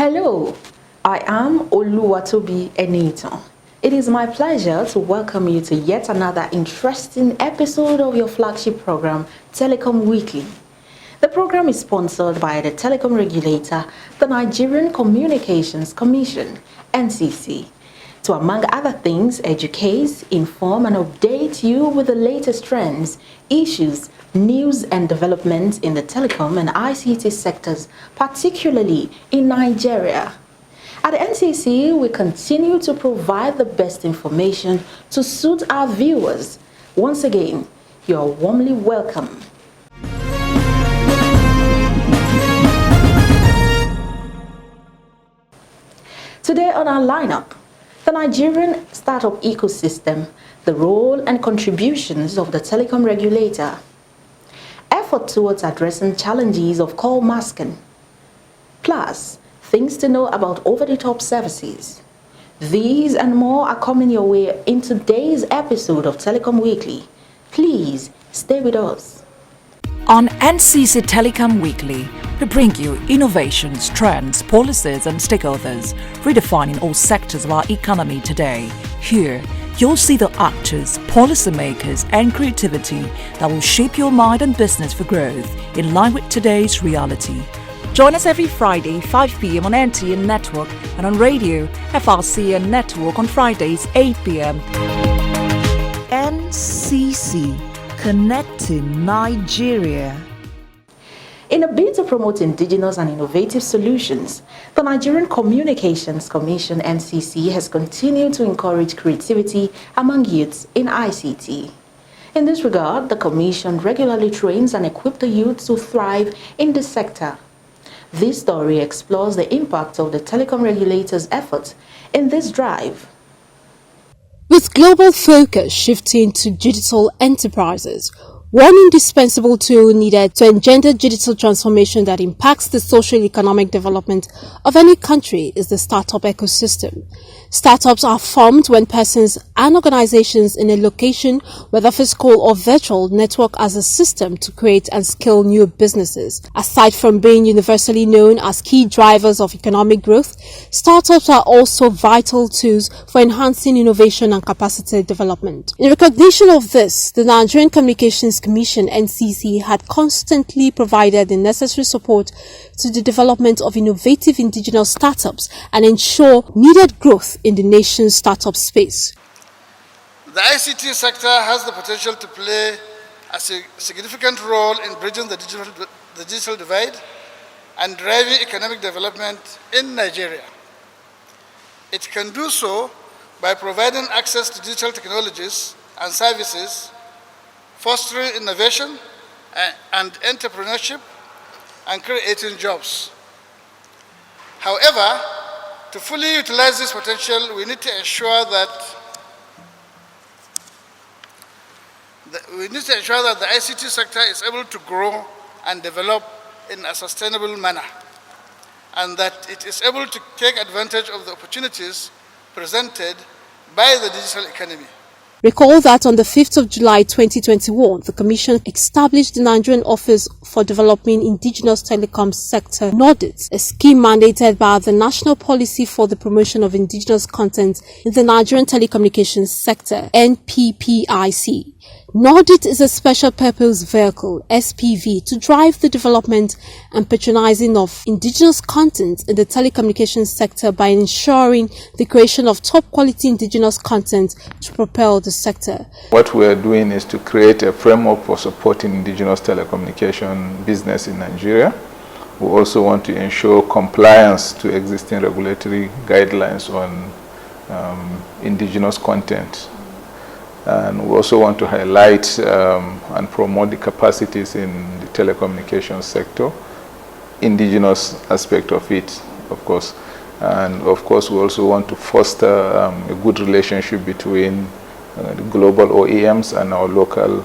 Hello, I am Oluwatobi Enito. It is my pleasure to welcome you to yet another interesting episode of your flagship program, Telecom Weekly. The program is sponsored by the telecom regulator, the Nigerian Communications Commission, NCC, to, among other things, educate, inform, and update you with the latest trends, issues, news, and developments in the telecom and ICT sectors, particularly in Nigeria. At the NCC, we continue to provide the best information to suit our viewers. Once again, you are warmly welcome. Today on our lineup, the Nigerian startup ecosystem, the role and contributions of the telecom regulator, effort towards addressing challenges of call masking, plus things to know about over-the-top services. These and more are coming your way in today's episode of Telecom Weekly. Please stay with us. On NCC Telecom Weekly, we bring you innovations, trends, policies and stakeholders, redefining all sectors of our economy today. Here, you'll see the actors, policymakers and creativity that will shape your mind and business for growth in line with today's reality. Join us every Friday, 5 p.m. on NTN Network and on radio, FRCN Network on Fridays, 8 p.m. NCC, Connecting Nigeria. In a bid to promote indigenous and innovative solutions, the Nigerian Communications Commission (NCC) has continued to encourage creativity among youths in ICT. In this regard, the Commission regularly trains and equips the youth to thrive in the sector. This story explores the impact of the telecom regulator's efforts in this drive. With global focus shifting to digital enterprises, one indispensable tool needed to engender digital transformation that impacts the social-economic development of any country is the startup ecosystem. Startups are formed when persons and organizations in a location, whether physical or virtual, network as a system to create and scale new businesses. Aside from being universally known as key drivers of economic growth, startups are also vital tools for enhancing innovation and capacity development. In recognition of this, the Nigerian Communications Commission (NCC) had constantly provided the necessary support to the development of innovative indigenous startups and ensure needed growth in the nation's startup space. The ICT sector has the potential to play a significant role in bridging the digital divide and driving economic development in Nigeria. It can do so by providing access to digital technologies and services, fostering innovation and entrepreneurship, and creating jobs. However, to fully utilize this potential, we need to ensure that the ICT sector is able to grow and develop in a sustainable manner, and that it is able to take advantage of the opportunities presented by the digital economy. Recall that on the 5th of July 2021, the Commission established the Nigerian Office for Developing Indigenous Telecom Sector (NODIT), a scheme mandated by the National Policy for the Promotion of Indigenous Content in the Nigerian Telecommunications Sector (NPPIC). NODIT is a special purpose vehicle (SPV) to drive the development and patronizing of indigenous content in the telecommunications sector by ensuring the creation of top quality indigenous content to propel the sector. What we are doing is to create a framework for supporting indigenous telecommunication business in Nigeria. We also want to ensure compliance to existing regulatory guidelines on indigenous content. And we also want to highlight and promote the capacities in the telecommunications sector, indigenous aspect of it, of course. And of course, we also want to foster a good relationship between the global OEMs and our local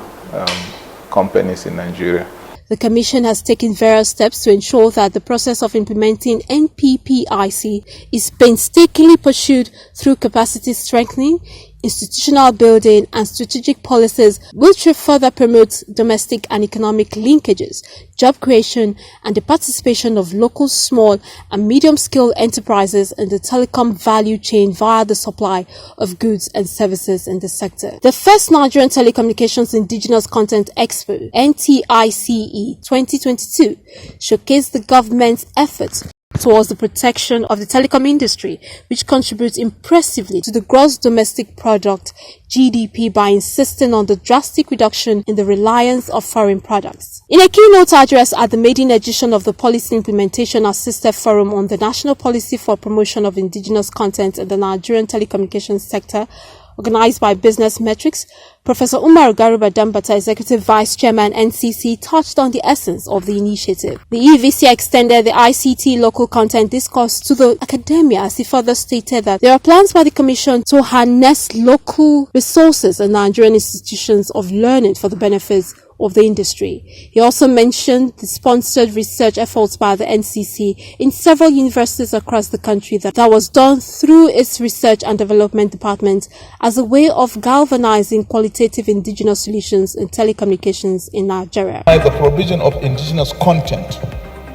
companies in Nigeria. The Commission has taken various steps to ensure that the process of implementing NPPIC is painstakingly pursued through capacity strengthening, institutional building, and strategic policies which will further promote domestic and economic linkages, job creation, and the participation of local small and medium-scale enterprises in the telecom value chain via the supply of goods and services in the sector. The first Nigerian Telecommunications Indigenous Content Expo, NTICE 2022, showcased the government's efforts towards the protection of the telecom industry, which contributes impressively to the gross domestic product (GDP) by insisting on the drastic reduction in the reliance of foreign products. In a keynote address at the maiden edition of the Policy Implementation Assisted Forum on the National Policy for Promotion of Indigenous Content in the Nigerian Telecommunications Sector, organized by Business Metrics, Professor Umar Garuba Dambata, Executive Vice Chairman NCC, touched on the essence of the initiative. The EVC extended the ICT local content discourse to the academia as he further stated that there are plans by the Commission to harness local resources and Nigerian institutions of learning for the benefits of the industry. He also mentioned the sponsored research efforts by the NCC in several universities across the country that was done through its Research and Development Department as a way of galvanizing qualitative indigenous solutions in telecommunications in Nigeria. The provision of indigenous content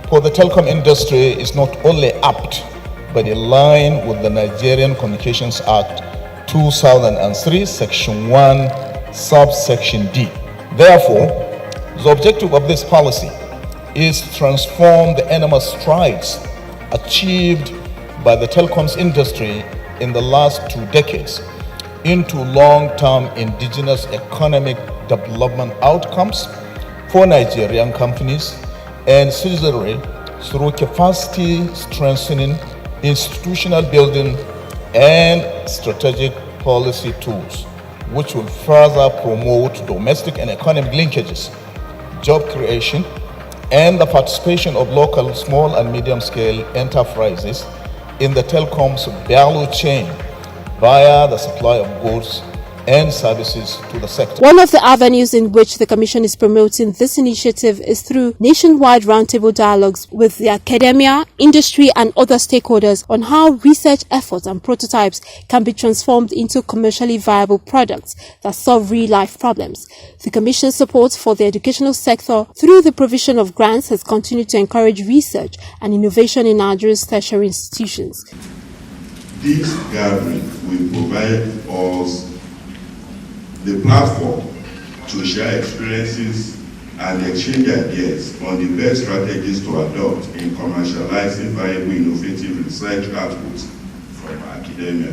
for the telecom industry is not only apt but in line with the Nigerian Communications Act 2003, Section 1, Subsection D. Therefore, the objective of this policy is to transform the enormous strides achieved by the telecoms industry in the last 2 decades into long-term indigenous economic development outcomes for Nigerian companies and citizenry through capacity strengthening, institutional building, and strategic policy tools, which will further promote domestic and economic linkages, job creation, and the participation of local small and medium-scale enterprises in the telecoms value chain via the supply of goods and services to the sector. One of the avenues in which the Commission is promoting this initiative is through nationwide roundtable dialogues with the academia, industry, and other stakeholders on how research efforts and prototypes can be transformed into commercially viable products that solve real-life problems. The Commission's support for the educational sector through the provision of grants has continued to encourage research and innovation in Nigeria's tertiary institutions. This gathering will provide us the platform to share experiences and exchange ideas on the best strategies to adopt in commercializing viable innovative research outputs from academia.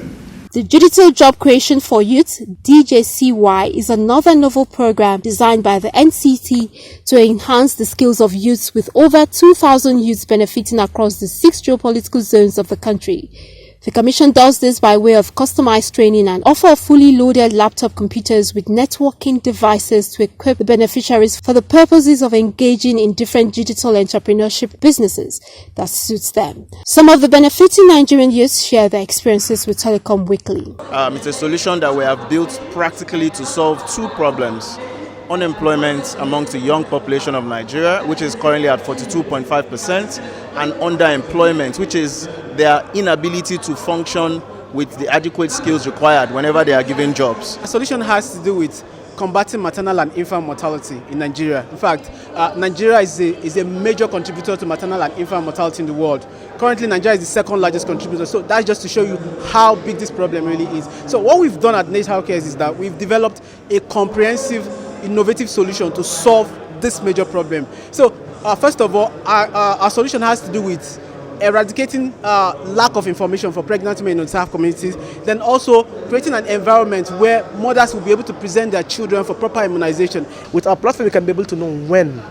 The Digital Job Creation for Youth, DJCY, is another novel program designed by the NCC to enhance the skills of youths, with over 2,000 youths benefiting across the 6 geopolitical zones of the country. The Commission does this by way of customized training and offer fully loaded laptop computers with networking devices to equip the beneficiaries for the purposes of engaging in different digital entrepreneurship businesses that suits them. Some of the benefiting Nigerian youths share their experiences with Telecom Weekly. It's a solution that we have built practically to solve 2 problems. Unemployment amongst the young population of Nigeria, which is currently at 42.5%, and underemployment, which is their inability to function with the adequate skills required whenever they are given jobs. The solution has to do with combating maternal and infant mortality in Nigeria. In fact, Nigeria is a major contributor to maternal and infant mortality in the world. Currently, Nigeria is the 2nd largest contributor, so that's just to show you how big this problem really is. So what we've done at Nate Healthcare is that we've developed a comprehensive, innovative solution to solve this major problem. So first of all, our solution has to do with eradicating lack of information for pregnant women in underserved communities, then also creating an environment where mothers will be able to present their children for proper immunization. With our platform, we can be able to know when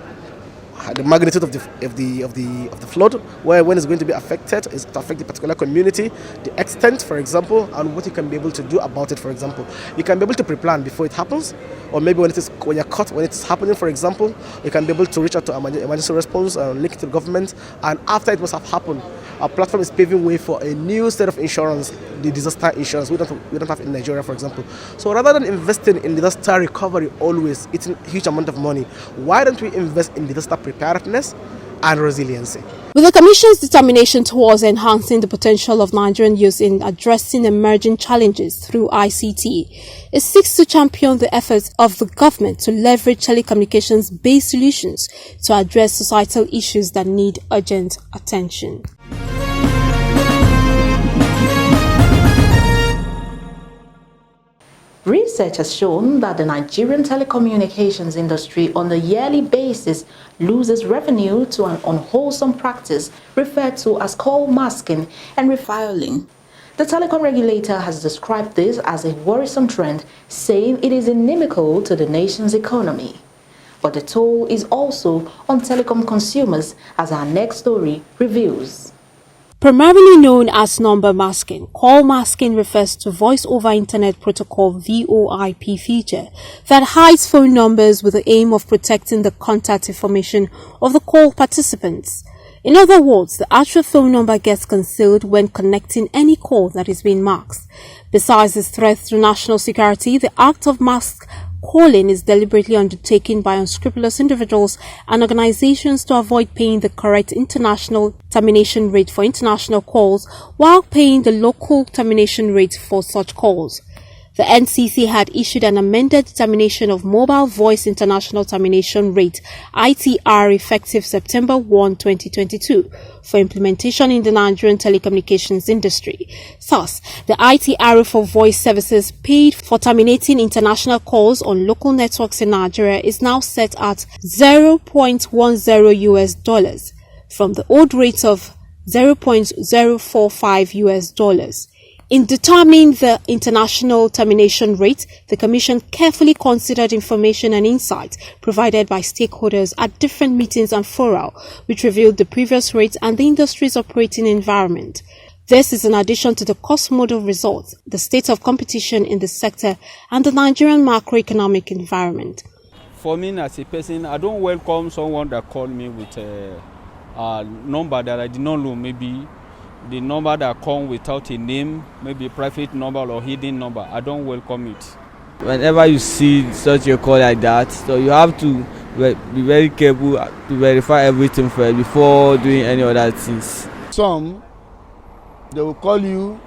the magnitude of the flood, when it's going to be affected, is to affect the particular community, the extent, for example, and what you can be able to do about it. For example, you can be able to pre-plan before it happens, or maybe when you're caught when it's happening. For example, you can be able to reach out to emergency response and link it to the government. And after it must have happened, our platform is paving way for a new set of insurance, the disaster insurance we don't have in Nigeria, for example. So rather than investing in disaster recovery always, it's a huge amount of money, why don't we invest in disaster preparedness and resiliency. With the Commission's determination towards enhancing the potential of Nigerian youth in addressing emerging challenges through ICT, it seeks to champion the efforts of the government to leverage telecommunications-based solutions to address societal issues that need urgent attention. Research has shown that the Nigerian telecommunications industry on a yearly basis loses revenue to an unwholesome practice referred to as call masking and refiling. The telecom regulator has described this as a worrisome trend, saying it is inimical to the nation's economy. But the toll is also on telecom consumers, as our next story reveals. Primarily known as number masking, call masking refers to Voice over Internet Protocol VoIP feature that hides phone numbers with the aim of protecting the contact information of the call participants. In other words, the actual phone number gets concealed when connecting any call that is being masked. Besides this threat to national security, the act of mask calling is deliberately undertaken by unscrupulous individuals and organizations to avoid paying the correct international termination rate for international calls while paying the local termination rate for such calls. The NCC had issued an amended determination of mobile voice international termination rate ITR effective September 1, 2022 for implementation in the Nigerian telecommunications industry. Thus, the ITR for voice services paid for terminating international calls on local networks in Nigeria is now set at $0.10 from the old rate of $0.045. In determining the international termination rate, the Commission carefully considered information and insights provided by stakeholders at different meetings and fora, which revealed the previous rates and the industry's operating environment. This is in addition to the cost model results, the state of competition in the sector, and the Nigerian macroeconomic environment. For me as a person, I don't welcome someone that called me with a number that I did not know, maybe the number that comes without a name, maybe a private number or hidden number. I don't welcome it. Whenever you see such a call like that, so you have to be very careful to verify everything first before doing any other things. Some, they will call you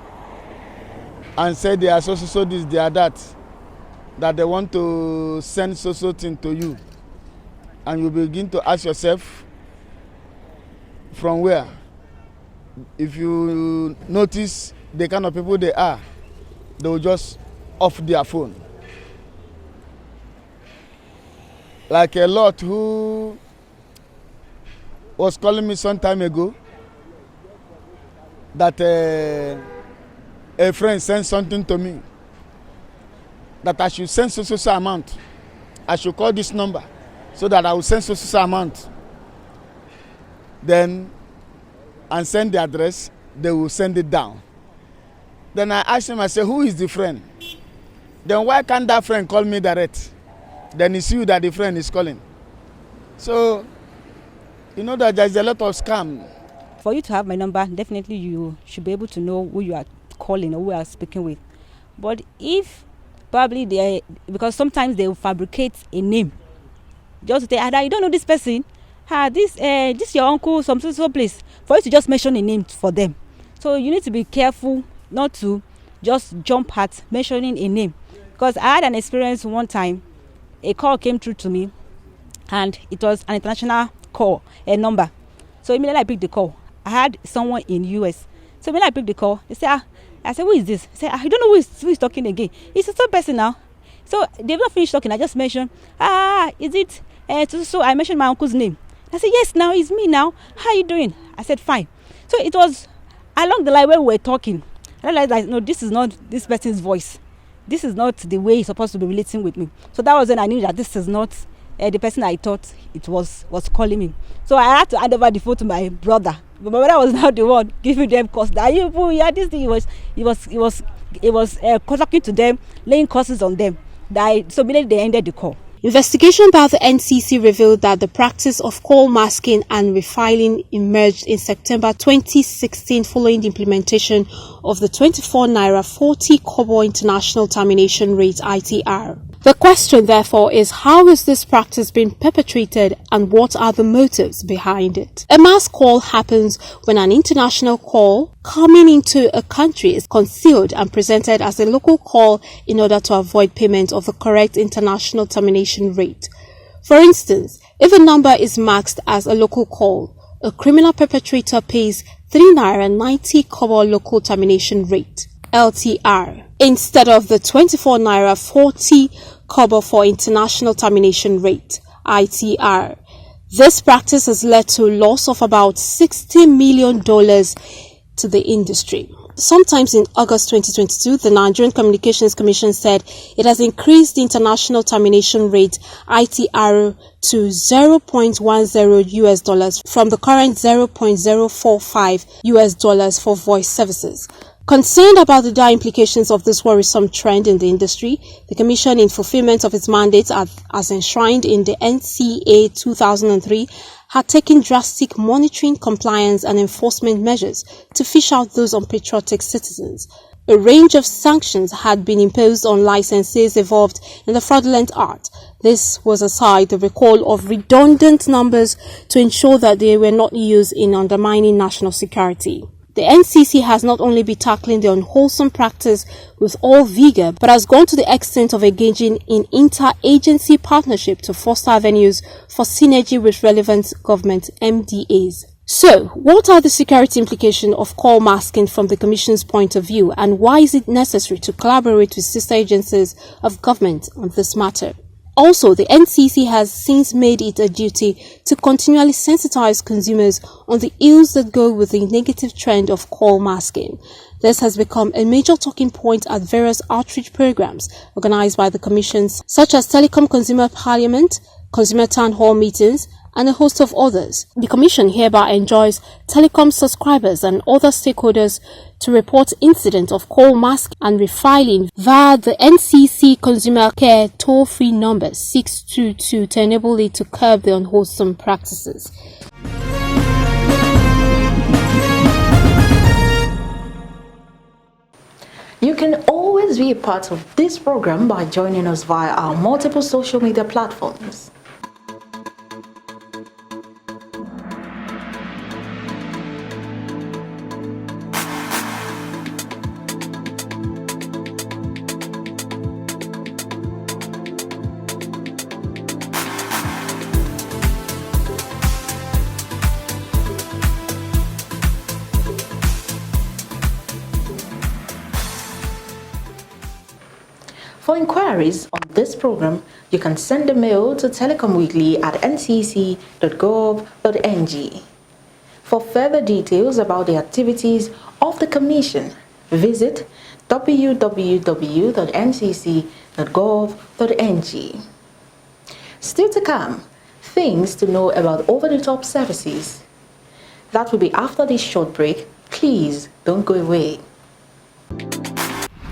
and say they are so this, they are that they want to send so thing to you. And you begin to ask yourself, from where? If you notice the kind of people they are, they will just off their phone. Like a lot who was calling me some time ago that a friend sent something to me that I should send so amount. I should call this number so that I will send so amount. Then and send the address, they will send it down. Then I asked him, I said, who is the friend? Then why can't that friend call me direct? Then it's you that the friend is calling. So, you know that there's a lot of scam. For you to have my number, definitely you should be able to know who you are calling or who you are speaking with. But if probably because sometimes they will fabricate a name. Just to say, you don't know this person. This your uncle, some place, for you to just mention a name for them. So you need to be careful not to just jump at mentioning a name. Because I had an experience one time, a call came through to me, and it was an international call, a number. So immediately I picked the call. I had someone in US. So immediately I picked the call. They said, I said, who is this? I said, I don't know who is talking again. It's the same person now. So they've not finished talking. I just mentioned, is it? So I mentioned my uncle's name. I said, yes, now it's me now. How are you doing? I said, fine. So it was along the line when we were talking. I realized that, no, this is not this person's voice. This is not the way he's supposed to be relating with me. So that was when I knew that this is not the person I thought it was calling me. So I had to hand over the phone to my brother. But my brother was now the one giving them course. That this thing, he was talking to them, laying courses on them. So immediately they ended the call. Investigation by the NCC revealed that the practice of call masking and refiling emerged in September 2016 following the implementation of the 24 Naira 40 Kobo International Termination Rate (ITR). The question, therefore, is how is this practice being perpetrated and what are the motives behind it? A mass call happens when an international call coming into a country is concealed and presented as a local call in order to avoid payment of the correct international termination rate. For instance, if a number is marked as a local call, a criminal perpetrator pays 3 Naira 90 Kobo local termination rate (LTR) instead of the 24 Naira 40 Kobo for international termination rate (ITR). This practice has led to a loss of about $60 million to the industry. Sometimes in August 2022, the Nigerian Communications Commission said it has increased the international termination rate (ITR) to $0.10 from the current $0.045 for voice services. Concerned about the dire implications of this worrisome trend in the industry, the Commission, in fulfillment of its mandate as enshrined in the NCA 2003, had taken drastic monitoring, compliance and enforcement measures to fish out those unpatriotic citizens. A range of sanctions had been imposed on licenses involved in the fraudulent art. This was aside the recall of redundant numbers to ensure that they were not used in undermining national security. The NCC has not only been tackling the unwholesome practice with all vigor, but has gone to the extent of engaging in inter-agency partnership to foster avenues for synergy with relevant government MDAs. So, what are the security implications of call masking from the Commission's point of view, and why is it necessary to collaborate with sister agencies of government on this matter? Also, the NCC has since made it a duty to continually sensitize consumers on the ills that go with the negative trend of call masking. This has become a major talking point at various outreach programs organized by the commissions, such as Telecom Consumer Parliament, Consumer Town Hall meetings, and a host of others. The Commission hereby enjoins Telecom subscribers and other stakeholders to report incidents of call masking and refiling via the NCC Consumer Care toll-free number 622 to enable it to curb the unwholesome practices. You can always be a part of this program by joining us via our multiple social media platforms. For inquiries on this program, you can send a mail to telecomweekly@ncc.gov.ng. For further details about the activities of the Commission, visit www.ncc.gov.ng. Still to come, things to know about over-the-top services. That will be after this short break. Please don't go away.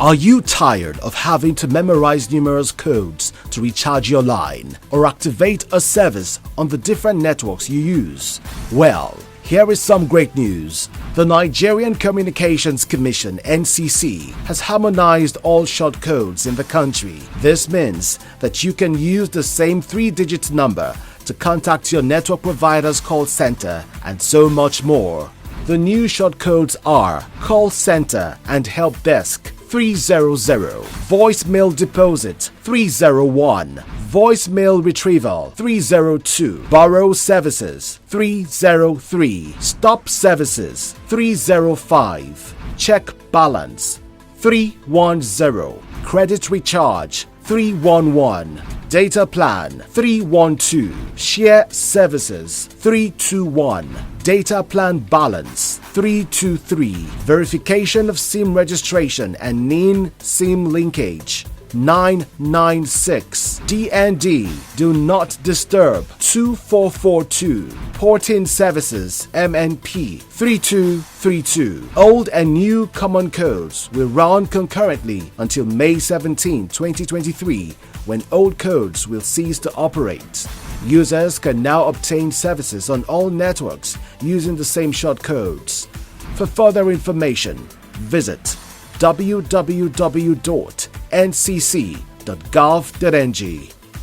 Are you tired of having to memorize numerous codes to recharge your line or activate a service on the different networks you use? Well, here is some great news. The Nigerian Communications Commission (NCC) has harmonized all short codes in the country. This means that you can use the same 3-digit number to contact your network provider's call center and so much more. The new short codes are Call Center and Help Desk 300, Voicemail Deposit 301, Voicemail Retrieval 302, Borrow Services 303, Stop Services 305, Check Balance 310, Credit Recharge 311, Data Plan 312, Share Services 321, Data Plan Balance 323, Verification of SIM Registration and NIN SIM Linkage 996. DND Do Not Disturb 2442. Porting Services MNP 3232. Old and new common codes will run concurrently until May 17, 2023, when old codes will cease to operate. Users can now obtain services on all networks using the same short codes. For further information, visit www.ncc.gov.ng.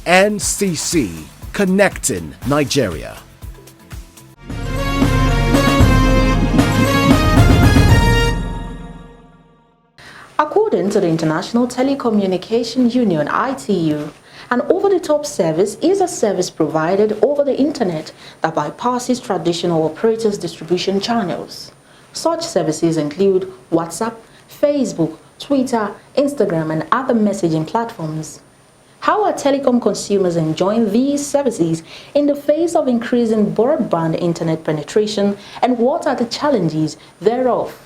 NCC, Connecting Nigeria. According to the International Telecommunication Union (ITU), an over-the-top service is a service provided over the internet that bypasses traditional operators' distribution channels. Such services include WhatsApp, Facebook, Twitter, Instagram, and other messaging platforms. How are telecom consumers enjoying these services in the face of increasing broadband internet penetration, and what are the challenges thereof?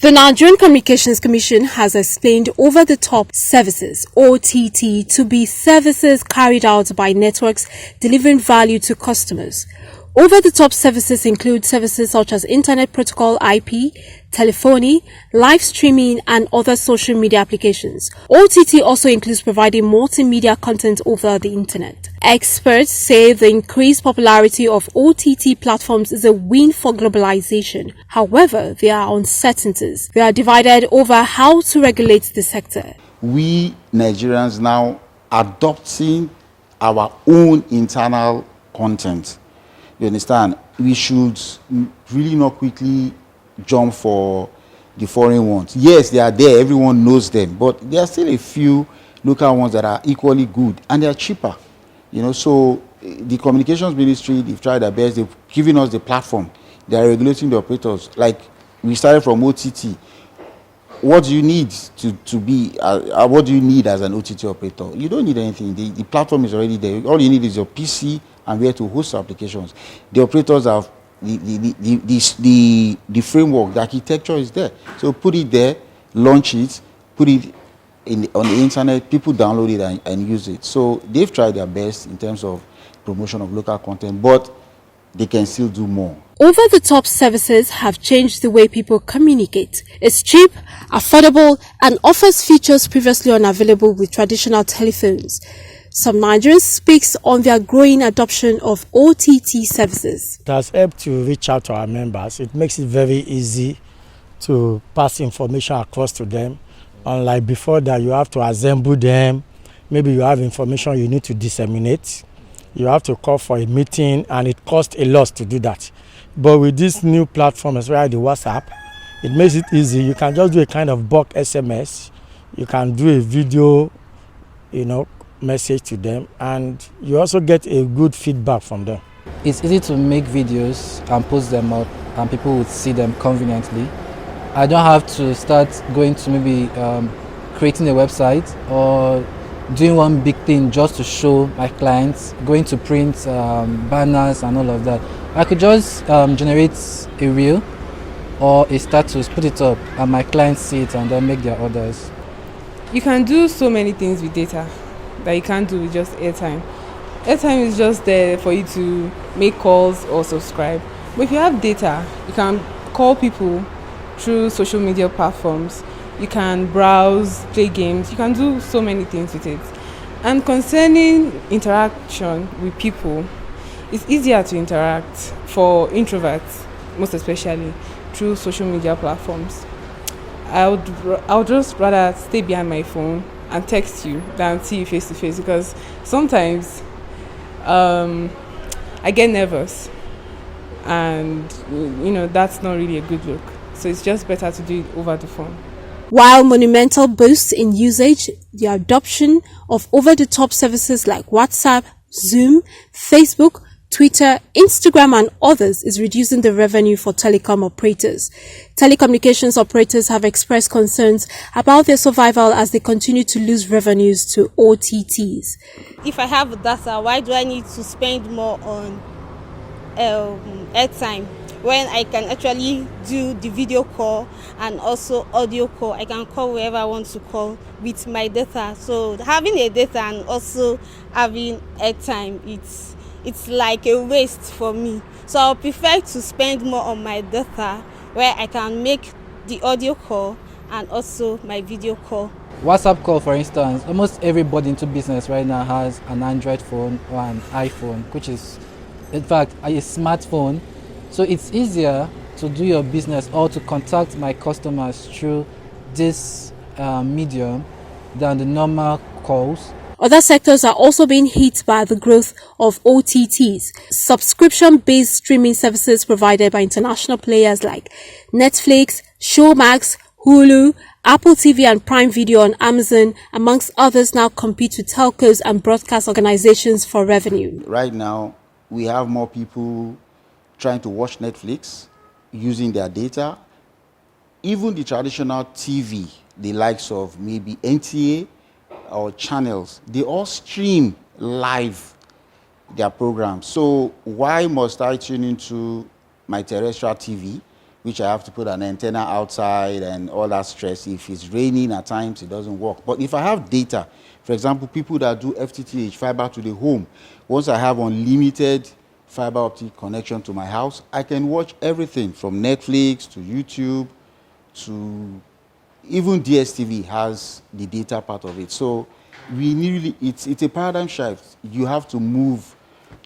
The Nigerian Communications Commission has explained over-the-top services, OTT, to be services carried out by networks delivering value to customers. Over-the-top services include services such as Internet Protocol IP, telephony, live streaming, and other social media applications. OTT also includes providing multimedia content over the Internet. Experts say the increased popularity of OTT platforms is a win for globalization. However, there are uncertainties. We are divided over how to regulate the sector. We Nigerians now adopting our own internal content. You understand? We should really not quickly jump for the foreign ones. Yes, they are there. Everyone knows them. But there are still a few local ones that are equally good. And they are cheaper. You know, so the communications ministry, they've tried their best. They've given us the platform. They are regulating the operators. Like, we started from OTT. What do you need to be, what do you need as an OTT operator? You don't need anything. The platform is already there. All you need is your PC and where to host applications. The operators have the framework, the architecture is there. So put it there, launch it, put it on the internet, people download it and use it. So they've tried their best in terms of promotion of local content, but they can still do more. Over-the-top services have changed the way people communicate. It's cheap, affordable, and offers features previously unavailable with traditional telephones. Some Nigerians speak on their growing adoption of OTT services. It has helped to reach out to our members. It makes it very easy to pass information across to them. Unlike before that, you have to assemble them. Maybe you have information you need to disseminate. You have to call for a meeting, and it costs a lot to do that. But with this new platform, especially the WhatsApp, it makes it easy. You can just do a kind of bulk SMS. You can do a video, message to them, and you also get a good feedback from them. It's easy to make videos and post them up, and people would see them conveniently. I don't have to start going to maybe creating a website or doing one big thing just to show my clients, going to print banners and all of that. I could just generate a reel or a status, put it up, and my clients see it and then make their orders. You can do so many things with data that you can't do with just airtime. Airtime is just there for you to make calls or subscribe. But if you have data, you can call people through social media platforms. You can browse, play games. You can do so many things with it. And concerning interaction with people, it's easier to interact for introverts, most especially through social media platforms. I would just rather stay behind my phone and text you than see you face to face, because sometimes I get nervous, and that's not really a good look. So it's just better to do it over the phone. While monumental boasts in usage, the adoption of over-the-top services like WhatsApp, Zoom, Facebook, Twitter, Instagram, and others is reducing the revenue for telecom operators. Telecommunications operators have expressed concerns about their survival as they continue to lose revenues to OTTs. If I have data, why do I need to spend more on airtime when I can actually do the video call and also audio call. I can call wherever I want to call with my data. So having a data and also having airtime, it's like a waste for me. So I prefer to spend more on my data where I can make the audio call and also my video call. WhatsApp call, for instance, almost everybody into business right now has an Android phone or an iPhone, which is, in fact, a smartphone. So it's easier to do your business or to contact my customers through this medium than the normal calls. Other sectors are also being hit by the growth of OTTs, subscription-based streaming services provided by international players like Netflix, Showmax, Hulu, Apple TV and Prime Video on Amazon, amongst others, now compete with telcos and broadcast organizations for revenue. Right now, we have more people trying to watch Netflix using their data. Even the traditional TV, the likes of maybe NTA or channels, they all stream live their programs. So why must I tune into my terrestrial TV, which I have to put an antenna outside and all that stress? If it's raining at times, it doesn't work. But if I have data, for example, people that do FTTH, fiber to the home, once I have unlimited fiber optic connection to my house, I can watch everything from Netflix to YouTube to even DSTV has the data part of it. So we really, it's a paradigm shift. You have to move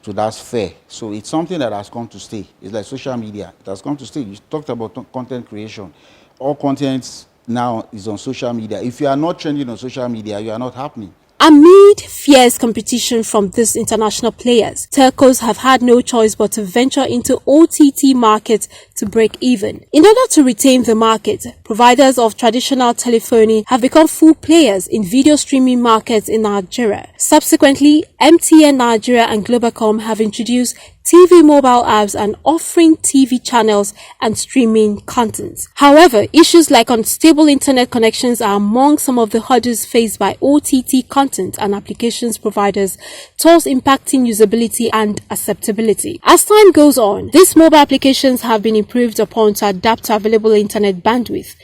to that sphere. So it's something that has come to stay. It's like social media. It has come to stay. You talked about content creation. All content now is on social media. If you are not trending on social media, you are not happening. Amid fierce competition from these international players, telcos have had no choice but to venture into OTT market to break even. In order to retain the market, providers of traditional telephony have become full players in video streaming markets in Nigeria. Subsequently, MTN Nigeria and Globacom have introduced TV mobile apps and offering TV channels and streaming content. However, issues like unstable internet connections are among some of the hurdles faced by OTT content and applications providers, thus impacting usability and acceptability. As time goes on, these mobile applications have been improved upon to adapt to available internet bandwidth,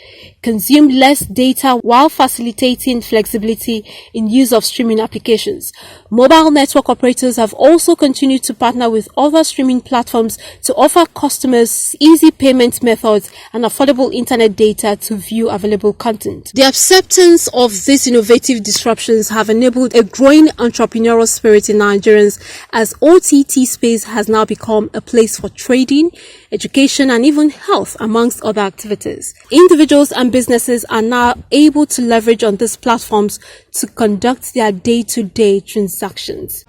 consume less data while facilitating flexibility in use of streaming applications. Mobile network operators have also continued to partner with other streaming platforms to offer customers easy payment methods and affordable internet data to view available content. The acceptance of these innovative disruptions have enabled a growing entrepreneurial spirit in Nigerians, as OTT space has now become a place for trading, education and even health, amongst other activities. Individuals and businesses are now able to leverage on these platforms to conduct their day-to-day transactions.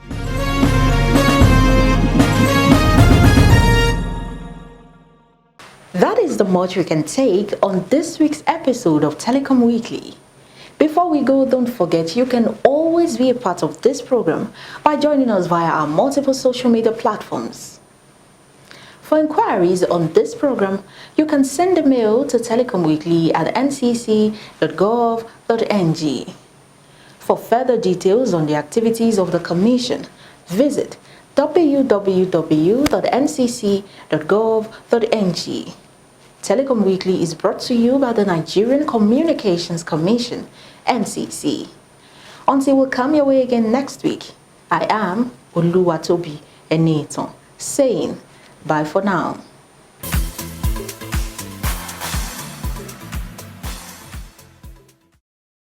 That is the much we can take on this week's episode of Telecom Weekly. Before we go, don't forget you can always be a part of this program by joining us via our multiple social media platforms. For inquiries on this program, you can send a mail to telecomweekly@ncc.gov.ng. For further details on the activities of the Commission, visit www.ncc.gov.ng. Telecom Weekly is brought to you by the Nigerian Communications Commission, NCC. Until we come your way again next week, I am Oluwatobi Eneton, saying bye for now.